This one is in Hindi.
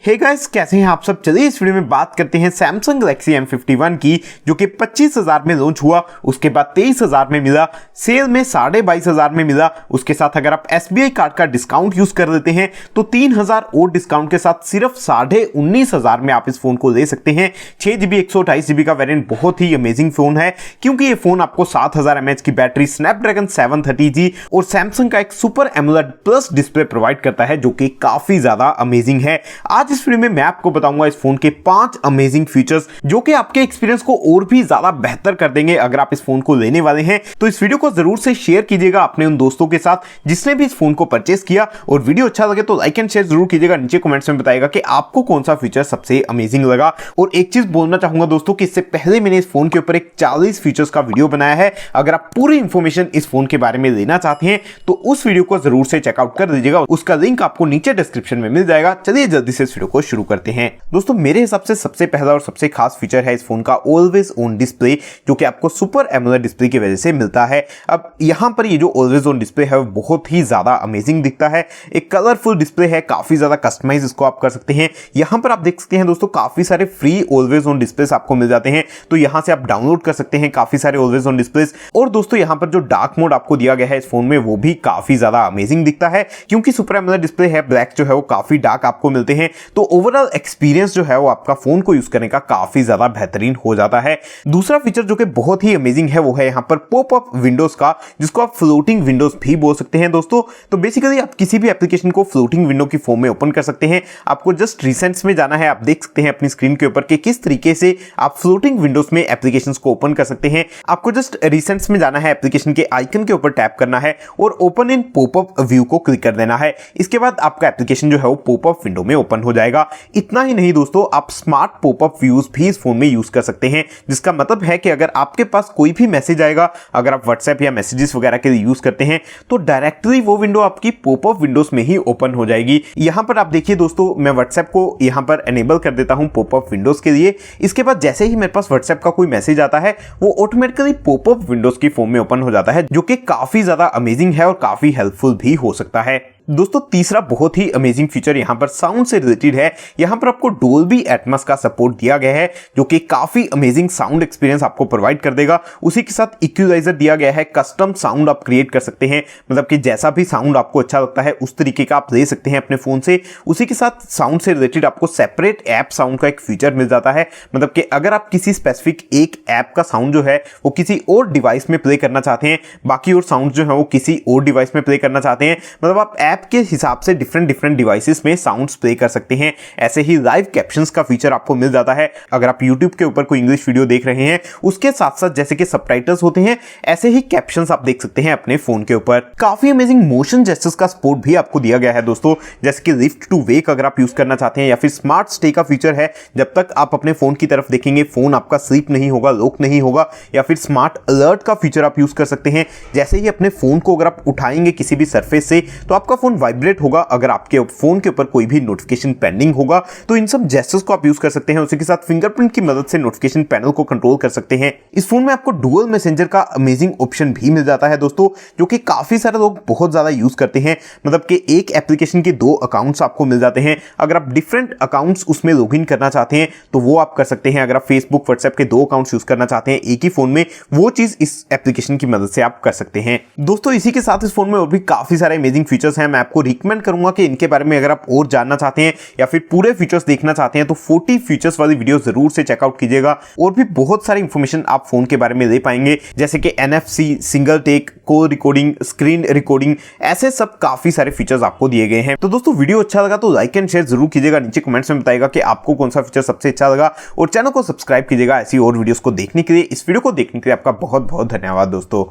हे गाइस, कैसे हैं आप सब। चलिए इस वीडियो में बात करते हैं सैमसंग गैलेक्सी M51 की, जो कि 25,000 में लॉन्च हुआ, उसके बाद 23,000 में मिला, सेल में 22,500 में मिला। उसके साथ अगर आप SBI कार्ड का डिस्काउंट यूज कर लेते हैं तो 3,000 और डिस्काउंट के साथ सिर्फ 19,500 में आप इस फोन को ले सकते हैं। 6GB 128GB का वेरिएंट बहुत ही अमेजिंग फोन है, क्योंकि ये फोन आपको 7000 mAh की बैटरी, स्नैपड्रैगन 730G और सैमसंग का एक super AMOLED plus display provide करता है, जो कि काफी ज्यादा अमेजिंग है। आज इस वीडियो में मैं आपको बताऊंगा इस फोन के 5 अमेजिंग फीचर्स, जो कि आपके एक्सपीरियंस को और भी ज्यादा बेहतर कर देंगे अगर आप इस फोन को लेने वाले हैं। तो इस वीडियो को जरूर से शेयर कीजिएगा अपने उन दोस्तों के साथ जिसने भी इस फोन को परचेस किया, और वीडियो अच्छा लगे तो लाइक एंड शेयर जरूर कीजिएगा। नीचे कमेंट्स में बताइएगा कि आपको कौन सा फीचर सबसे अमेजिंग लगा। और एक चीज बोलना चाहूंगा दोस्तों कि इससे पहले मैंने इस फोन के ऊपर एक 40 फीचर्स का वीडियो बनाया है। अगर आप पूरी इंफॉर्मेशन इस फोन के बारे में लेना चाहते हैं तो उस वीडियो को जरूर से चेकआउट कर दीजिएगा, उसका लिंक आपको नीचे डिस्क्रिप्शन में मिल जाएगा। चलिए जल्दी से इस वीडियो को शुरू करते हैं। दोस्तों, मेरे हिसाब से सबसे पहला और सबसे खास फीचर है इस फोन का ऑलवेज ऑन डिस्प्ले, जो कि आपको सुपर एमोलेड डिस्प्ले की वजह से मिलता है। अब यहां पर ये जो ऑलवेज ऑन डिस्प्ले है वो बहुत ही ज्यादा अमेजिंग दिखता है। एक कलरफुल डिस्प्ले है, काफी ज्यादा कस्टमाइज इसको आप कर सकते हैं। यहां पर आप देख सकते हैं दोस्तों, काफी सारे फ्री ऑलवेज ऑन डिस्प्लेस आपको मिल जाते हैं, तो यहां से आप डाउनलोड कर सकते हैं काफी सारे ऑलवेज ऑन डिस्प्लेस। और दोस्तों, यहां पर जो डार्क मोड आपको दिया गया है इस फोन में, वो भी काफी ज्यादा अमेजिंग दिखता है, क्योंकि सुपर एमोलेड डिस्प्ले है, ब्लैक जो है वो काफी डार्क आपको मिलते हैं। तो ओवरऑल एक्सपीरियंस जो है वो आपका फोन को यूज करने का काफी ज्यादा बेहतरीन हो जाता है। दूसरा फीचर जो कि बहुत ही अमेजिंग है वो है यहाँ पर पॉपअप विंडोज का, जिसको आप फ्लोटिंग विंडोज भी बोल सकते हैं दोस्तों। तो बेसिकली आप किसी भी एप्लीकेशन को फ्लोटिंग विंडो की फॉर्म में ओपन कर सकते हैं। आपको जस्ट रिसेंट्स में जाना है, आप देख सकते हैं अपनी स्क्रीन के ऊपर कि किस तरीके से आप फ्लोटिंग विंडोज में एप्लीकेशंस को ओपन कर सकते हैं। आपको जस्ट रिसेंट्स में जाना है, एप्लीकेशन के आइकन के ऊपर टैप करना है और ओपन इन पॉपअप व्यू को क्लिक कर देना है। इसके बाद आपका एप्लीकेशन जो है वो पॉपअप विंडो में ओपन हो जाएगा। इतना ही नहीं दोस्तों, आप स्मार्ट पॉपअप व्यूज भी इस फोन में यूज कर सकते हैं, जिसका मतलब है कि अगर आपके पास कोई भी मैसेज आएगा, अगर आप व्हाट्सएप या मैसेजेस वगैरह के लिए यूज करते हैं, तो डायरेक्टली वो विंडो आपकी पॉपअप विंडोज में ही ओपन हो जाएगी। यहां पर आप देखिए दोस्तों, मैं व्हाट्सएप को यहां पर एनेबल कर देता हूं पॉपअप विंडोज के लिए। इसके बाद जैसे ही मेरे पास व्हाट्सएप का कोई मैसेज आता है, वो ऑटोमेटिकली पॉपअप विंडोज की फॉर्म में ओपन हो जाता है, जो कि काफी ज्यादा अमेजिंग है और काफी हेल्पफुल भी हो सकता है। दोस्तों, तीसरा बहुत ही अमेजिंग फीचर यहां पर साउंड से रिलेटेड है। यहां पर आपको डोल्बी एटमॉस का सपोर्ट दिया गया है, जो कि काफी अमेजिंग साउंड एक्सपीरियंस आपको प्रोवाइड कर देगा। उसी के साथ इक्वलाइजर दिया गया है, कस्टम साउंड आप क्रिएट कर सकते हैं, मतलब कि जैसा भी साउंड आपको अच्छा लगता है उस तरीके का आप ले सकते हैं अपने फोन से। उसी के साथ साउंड से रिलेटेड आपको सेपरेट ऐप साउंड का एक फीचर मिल जाता है, मतलब कि अगर आप किसी स्पेसिफिक एक ऐप का साउंड जो है वो किसी और डिवाइस में प्ले करना चाहते हैं, बाकी और साउंड जो है वो किसी और डिवाइस में प्ले करना चाहते हैं, मतलब आप ऐप के हिसाब से डिफरेंट डिवाइसेस में साउंड्स प्ले कर सकते हैं। ऐसे ही लाइव कैप्शंस का फीचर आपको मिल जाता है। अगर आप YouTube के ऊपर कोई इंग्लिश वीडियो देख रहे हैं, उसके साथ साथ जैसे कि सबटाइटल्स होते हैं, ऐसे ही कैप्शंस आप देख सकते हैं अपने फोन के ऊपर। काफी अमेजिंग मोशन जेस्चर्स का सपोर्ट भी आपको दिया गया है दोस्तों, जैसे कि लिफ्ट टू वेक अगर आप यूज करना चाहते हैं, या फिर स्मार्ट स्टे का फीचर है, जब तक आप अपने फोन की तरफ देखेंगे फोन आपका स्लीप नहीं होगा, लॉक नहीं होगा। या फिर स्मार्ट अलर्ट का फीचर आप यूज कर सकते हैं, जैसे ही अपने फोन को अगर आप उठाएंगे किसी भी सरफेस से तो आपका फोन वाइब्रेट होगा। अगर आपके फोन के ऊपर कोई भी नोटिफिकेशन पेंडिंग होगा तो इन सब जेस्चर्स को आप यूज कर सकते हैं। उसी के साथ फिंगरप्रिंट की मदद से नोटिफिकेशन पैनल को कंट्रोल कर सकते हैं। इस फोन में आपको डुअल मैसेंजर का अमेजिंग ऑप्शन भी मिल जाता है दोस्तों, जो कि काफी सारे लोग बहुत ज्यादा यूज करते हैं, मतलब कि एक एप्लीकेशन के 2 अकाउंट्स आपको मिल जाते हैं। अगर आप डिफरेंट अकाउंट्स उसमें लॉगिन करना चाहते हैं तो वो आप कर सकते हैं। अगर आप फेसबुक व्हाट्सएप के 2 अकाउंट्स यूज करना चाहते हैं एक ही फोन में, वो चीज इस एप्लीकेशन की मदद से आप कर सकते हैं दोस्तों। इसी के साथ इस फोन में और भी काफी सारे अमेजिंग फीचर्स हैं। मैं आपको रिकमेंड करूंगा कि इनके बारे में अगर आप और जानना चाहते हैं या फिर पूरे फीचर्स देखना चाहते हैं तो 40 फीचर्स वाली वीडियो जरूर से चेकआउट कीजिएगा। और भी बहुत सारी इंफॉर्मेशन आप फोन के बारे में ले पाएंगे, जैसे कि NFC, single take, call recording, screen recording, ऐसे सब काफी सारे फीचर्स आपको दिए गए हैं। तो दोस्तों, वीडियो अच्छा लगा तो लाइक एंड शेयर जरूर कीजिएगा। नीचे कमेंट्स में बताइएगा कि आपको कौन सा फीचर सबसे अच्छा लगा, और चैनल को सब्सक्राइब कीजिएगा ऐसी और वीडियोस को देखने के लिए। इस वीडियो को देखने के लिए आपका बहुत बहुत धन्यवाद दोस्तों।